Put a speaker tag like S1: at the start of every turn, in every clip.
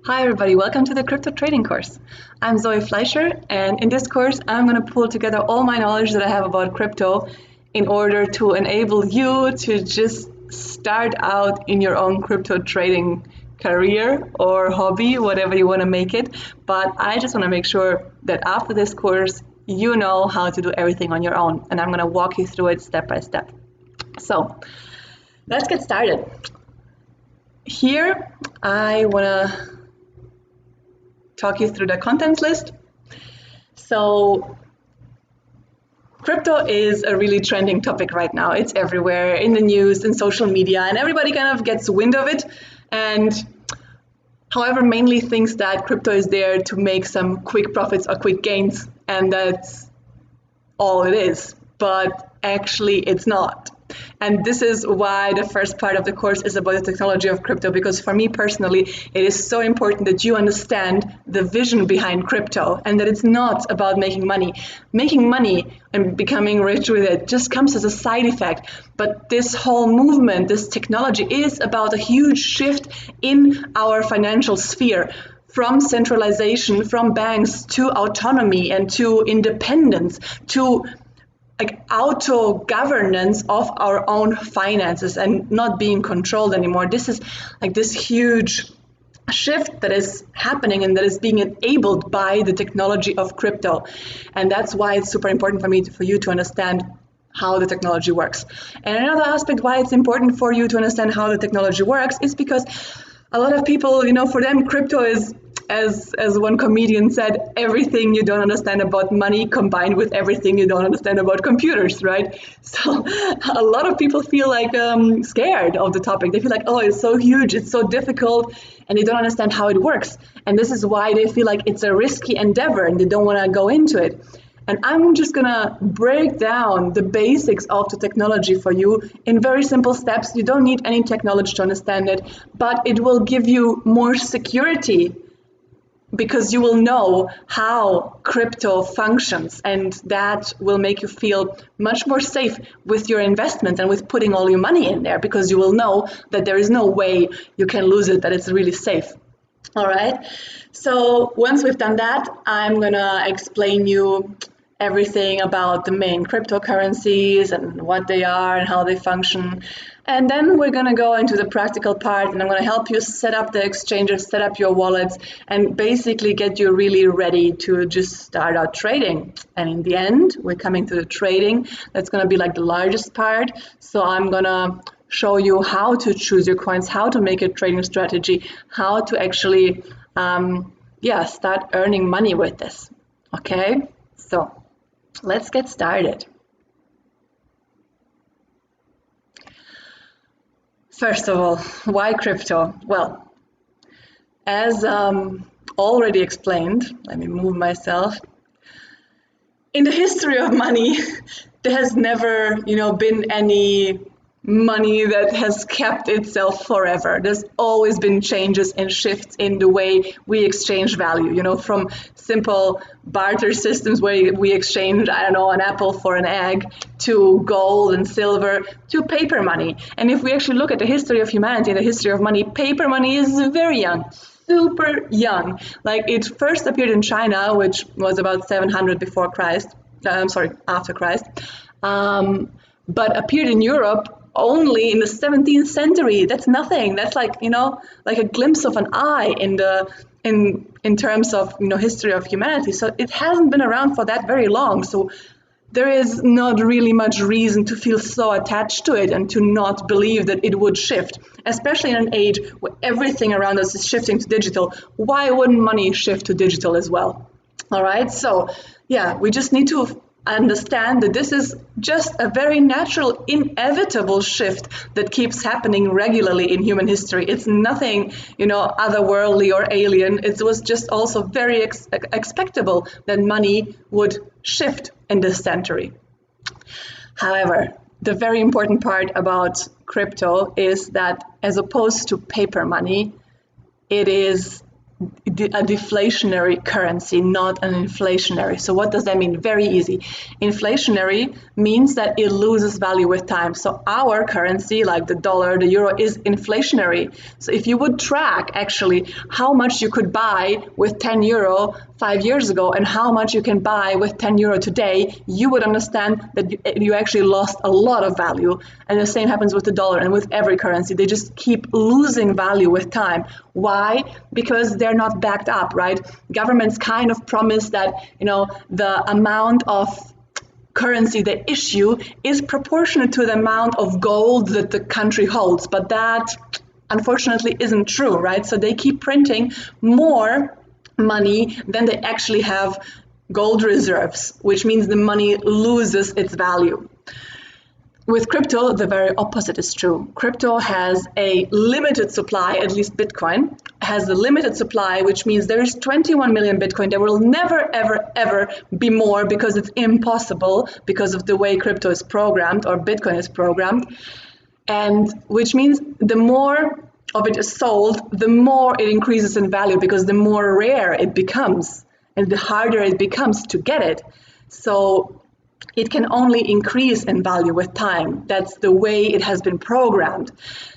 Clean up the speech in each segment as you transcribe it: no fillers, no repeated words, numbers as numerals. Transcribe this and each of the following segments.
S1: Hi everybody, welcome to the crypto trading course. I'm Zoe Fleischer, and in this course I'm going to pull together all my knowledge that I have about crypto in order to enable you to just start out in your own crypto trading career or hobby, whatever you want to make it. But I just want to make sure that after this course you know how to do everything on your own, and I'm going to walk you through it step by step. So let's get started. Here I want to talk you through the contents list. So crypto is a really trending topic right now. It's everywhere in the news, in social media, and everybody kind of gets wind of it. And however, mainly thinks that crypto is there to make some quick profits or quick gains, and that's all it is. But actually it's not. And this is why the first part of the course is about the technology of crypto, because for me personally, it is so important that you understand the vision behind crypto and that it's not about making money. Making money and becoming rich with it just comes as a side effect. But this whole movement, this technology is about a huge shift in our financial sphere. From centralization, from banks to autonomy and to independence, to like auto governance of our own finances and not being controlled anymore. This is like this huge shift that is happening and that is being enabled by the technology of crypto. And that's why it's super important for you to understand how the technology works. And another aspect why it's important for you to understand how the technology works is because a lot of people, for them crypto is, as one comedian said, everything you don't understand about money combined with everything you don't understand about computers, right? So a lot of people feel like scared of the topic. They feel like, oh, it's so huge, it's so difficult, and they don't understand how it works. And this is why they feel like it's a risky endeavor and they don't want to go into it. And I'm just gonna break down the basics of the technology for you in very simple steps. You don't need any tech knowledge to understand it, but it will give you more security because you will know how crypto functions, and that will make you feel much more safe with your investments and with putting all your money in there, because you will know that there is no way you can lose it, that it's really safe. All right, so once we've done that, I'm gonna explain you everything about the main cryptocurrencies and what they are and how they function. And then we're going to go into the practical part, and I'm going to help you set up the exchanges, set up your wallets, and basically get you really ready to just start out trading. And in the end, we're coming to the trading. That's going to be like the largest part. So I'm going to show you how to choose your coins, how to make a trading strategy, how to actually start earning money with this. Okay, so let's get started. First of all, why crypto? Well, as already explained, let me move myself. In the history of money, there has never, been any money that has kept itself forever. There's always been changes and shifts in the way we exchange value, from simple barter systems where we exchange, an apple for an egg, to gold and silver, to paper money. And if we actually look at the history of humanity, the history of money, paper money is very young, super young. Like it first appeared in China, which was about 700 after Christ, but appeared in Europe only in the 17th century. That's nothing. That's like a glimpse of an eye in terms of history of humanity. So it hasn't been around for that very long. So there is not really much reason to feel so attached to it and to not believe that it would shift, especially in an age where everything around us is shifting to digital. Why wouldn't money shift to digital as well? All right. So yeah, we just need to understand that this is just a very natural, inevitable shift that keeps happening regularly in human history. It's nothing, otherworldly or alien. It was just also very expectable that money would shift in this century. However, the very important part about crypto is that as opposed to paper money, it a deflationary currency, not an inflationary. So what does that mean? Very easy. Inflationary means that it loses value with time. So our currency, like the dollar, the euro, is inflationary. So if you would track actually how much you could buy with 10 euro 5 years ago and how much you can buy with 10 euro today, you would understand that you actually lost a lot of value. And the same happens with the dollar and with every currency. They just keep losing value with time. Why? Because they're not backed up, right? Governments kind of promise that, the amount of currency they issue is proportionate to the amount of gold that the country holds. But that unfortunately isn't true, right? So they keep printing more money than they actually have gold reserves, which means the money loses its value. With crypto, the very opposite is true. Crypto has a limited supply, at least Bitcoin has a limited supply, which means there is 21 million Bitcoin. There will never, ever, ever be more because it's impossible because of the way crypto is programmed or Bitcoin is programmed. And which means the more of it is sold, the more it increases in value because the more rare it becomes and the harder it becomes to get it. So it can only increase in value with time. That's the way it has been programmed.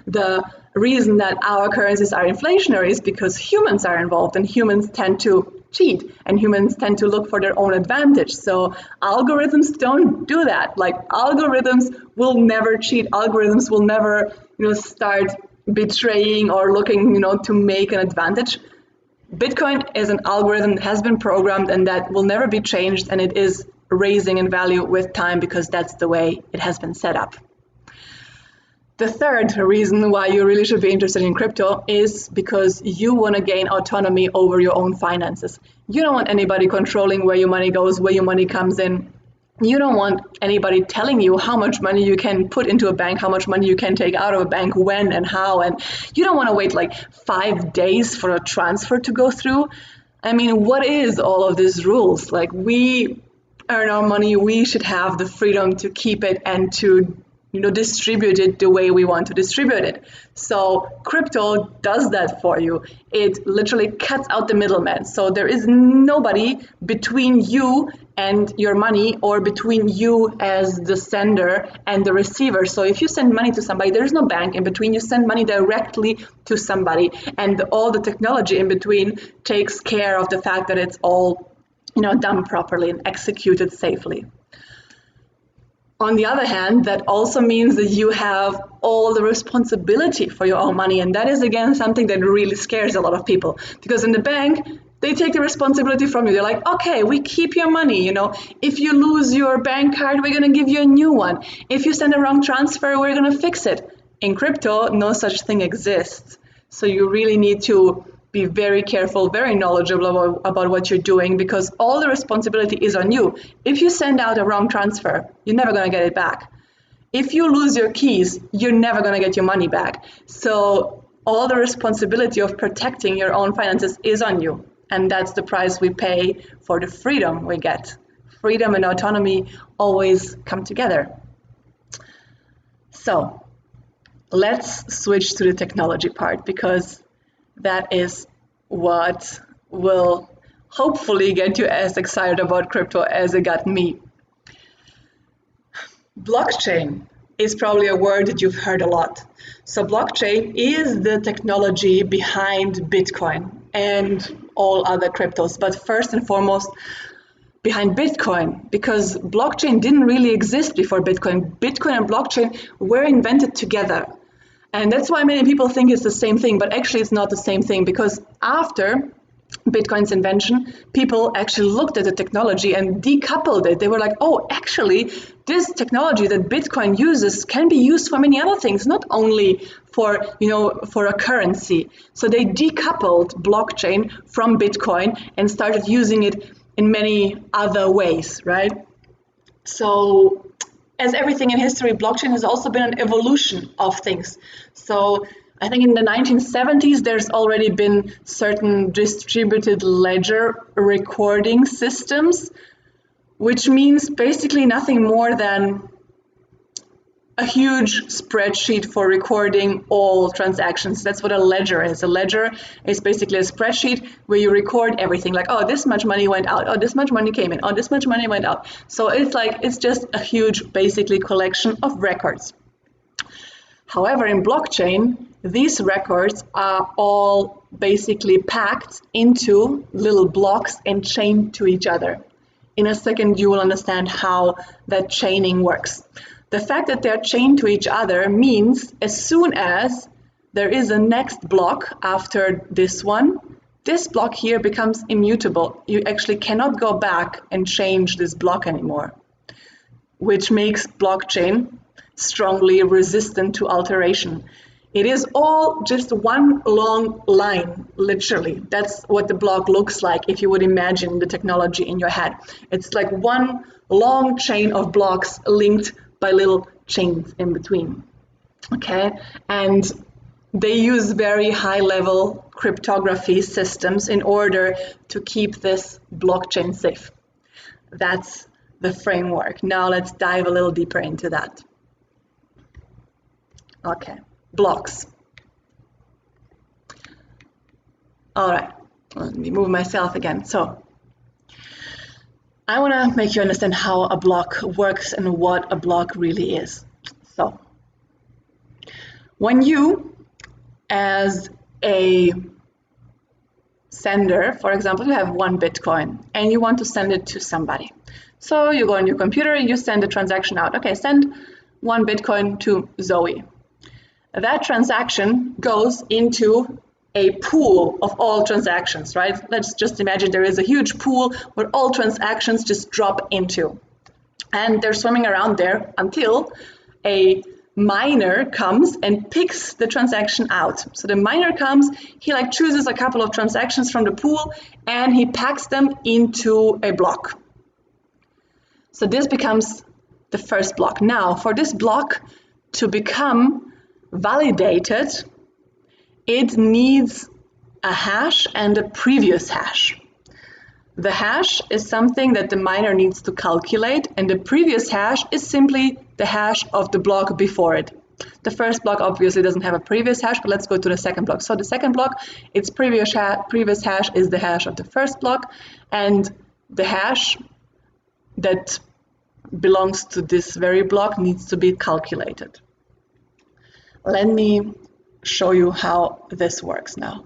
S1: The reason that our currencies are inflationary is because humans are involved and humans tend to cheat and humans tend to look for their own advantage. So algorithms don't do that. Like algorithms will never cheat. Algorithms will never, start betraying or looking, to make an advantage. Bitcoin is an algorithm that has been programmed and that will never be changed, and it is raising in value with time because that's the way it has been set up. The third reason why you really should be interested in crypto is because you want to gain autonomy over your own finances. You don't want anybody controlling where your money goes, where your money comes in. You don't want anybody telling you how much money you can put into a bank, how much money you can take out of a bank, when and how. And you don't want to wait like 5 days for a transfer to go through. I mean, what is all of these rules? Like, we earn our money, we should have the freedom to keep it and to distribute it the way we want to distribute it. So crypto does that for you. It literally cuts out the middleman. So there is nobody between you and your money or between you as the sender and the receiver. So if you send money to somebody, there's no bank in between. You send money directly to somebody, and all the technology in between takes care of the fact that it's all done properly and executed safely. On the other hand, that also means that you have all the responsibility for your own money. And that is, again, something that really scares a lot of people. Because in the bank, they take the responsibility from you. They're like, okay, we keep your money. If you lose your bank card, we're going to give you a new one. If you send a wrong transfer, we're going to fix it. In crypto, no such thing exists. So you really need to be very careful, very knowledgeable about what you're doing, because all the responsibility is on you. If you send out a wrong transfer, you're never going to get it back. If you lose your keys, you're never going to get your money back. So all the responsibility of protecting your own finances is on you. And that's the price we pay for the freedom we get. Freedom and autonomy always come together. So let's switch to the technology part, because that is what will hopefully get you as excited about crypto as it got me. Blockchain is probably a word that you've heard a lot. So blockchain is the technology behind Bitcoin and all other cryptos, but first and foremost behind Bitcoin, because blockchain didn't really exist before Bitcoin. Bitcoin and blockchain were invented together. And that's why many people think it's the same thing, but actually it's not the same thing, because after Bitcoin's invention, people actually looked at the technology and decoupled it. They were like, oh, actually, this technology that Bitcoin uses can be used for many other things, not only for, for a currency. So they decoupled blockchain from Bitcoin and started using it in many other ways, right? So as everything in history, blockchain has also been an evolution of things. So I think in the 1970s, there's already been certain distributed ledger recording systems, which means basically nothing more than a huge spreadsheet for recording all transactions. That's what a ledger is. A ledger is basically a spreadsheet where you record everything, like, oh, this much money went out, oh, this much money came in, oh, this much money went out. So it's just a huge, basically, collection of records. However, in blockchain, these records are all basically packed into little blocks and chained to each other. In a second, you will understand how that chaining works. The fact that they're chained to each other means as soon as there is a next block after this one, this block here becomes immutable. You actually cannot go back and change this block anymore, which makes blockchain strongly resistant to alteration. It is all just one long line, literally. That's what the block looks like if you would imagine the technology in your head. It's like one long chain of blocks linked by little chains in between. Okay, and they use very high-level cryptography systems in order to keep this blockchain safe. That's the framework. Now let's dive a little deeper into that. Okay, blocks. All right, let me move myself again. So I want to make you understand how a block works and what a block really is. So when you, as a sender, for example, you have 1 Bitcoin and you want to send it to somebody. So you go on your computer and you send a transaction out. Okay, send 1 Bitcoin to Zoe. That transaction goes into a pool of all transactions, right? Let's just imagine there is a huge pool where all transactions just drop into. And they're swimming around there until a miner comes and picks the transaction out. So the miner comes, he like chooses a couple of transactions from the pool and he packs them into a block. So this becomes the first block. Now, for this block to become validated, it needs a hash and a previous hash. The hash is something that the miner needs to calculate, and the previous hash is simply the hash of the block before it. The first block obviously doesn't have a previous hash, but let's go to the second block. So the second block, its previous hash is the hash of the first block, and the hash that belongs to this very block needs to be calculated. Let me show you how this works now.